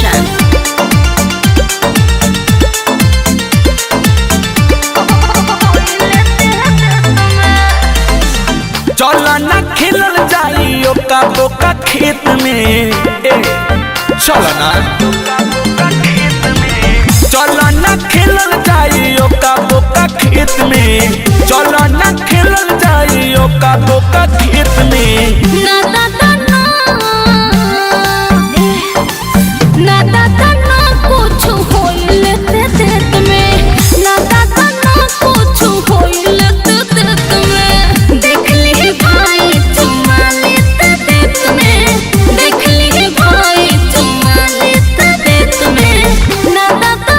रोशन। चला ना खेलल जाई ओका बोका खेत में चला ना खेलल जाई ओका बोका खेत में चला ना खेलल जाई ओका बोका खेत में ना दादा ना कुछ होइल ते देत में, ना दादा ना कुछ होइल ते देत में। देख ली भाई चुम्मा लेते देत में, देख ली भाई चुम्मा लेते देत में। ना दादा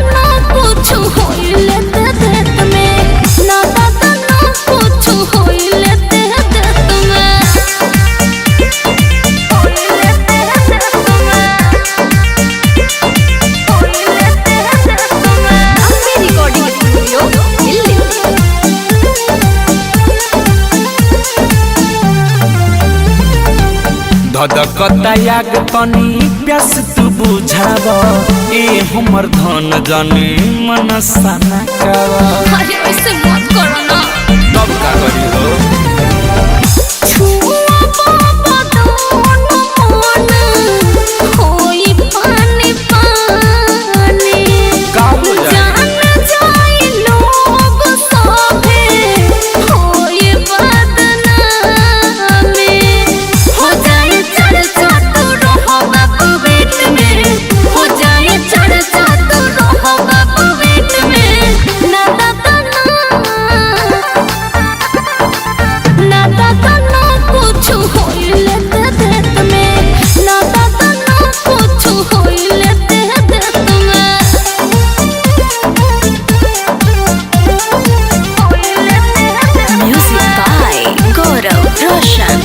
ना कुछ होइल ते देत में, ना दादा ना कुछ होइल ते देत में। धधकता याग तनी प्यास तू बुझाव ए हमर धन जाने मन सना कावा। अरे ऐसे मत करो ना। तब का करी हो छुआ बाबा दोनों मन होई पानी पानी। का हो जाए जान जाए लोग सभे होई बदनामी। हो जाए चर्चा तो रहो बाबू बेट में, हो जाए चर्चा तो रहो बाबू बेट में। ना दादा ना कुछ होइल ते देत में, ना दादा ना कुछ होइल ते देत में। म्यूजिक बाय गौरव रोशन।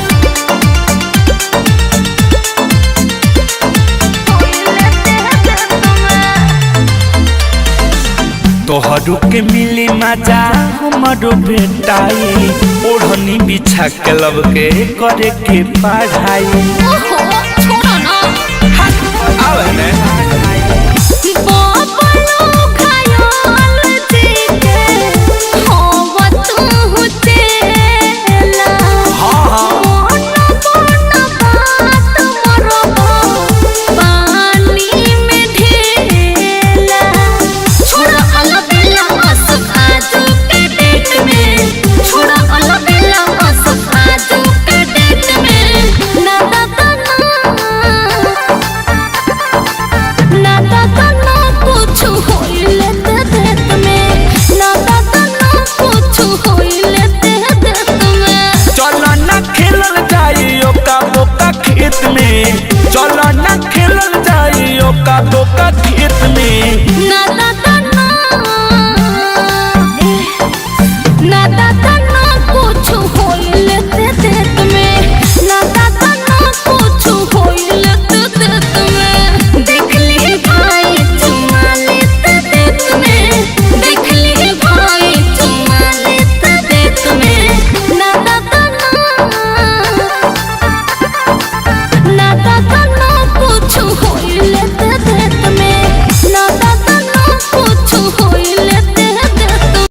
तोहरू के मिली मजा हमारो बेटाई ओढ़नी बिछा के लब के करे के पढ़ाई। ओहो छोड़ो ना। आवे ने बाबा लोग खयाल जीते हो तू चेला। हाँ मन बात मरबो पानी में ढेला। छोड़ा अलबेला असब आजू के डेट में, छोड़ा अलबेला असब आजू के डेट में। ना दादा ना कुछ होइल ते देत में, ना दादा ना कुछ होइल ते देत में। चला ना खेलल जाई ओका बोका खेत में चला ना खेलल जाई ओका बोका खेत में। ना दादा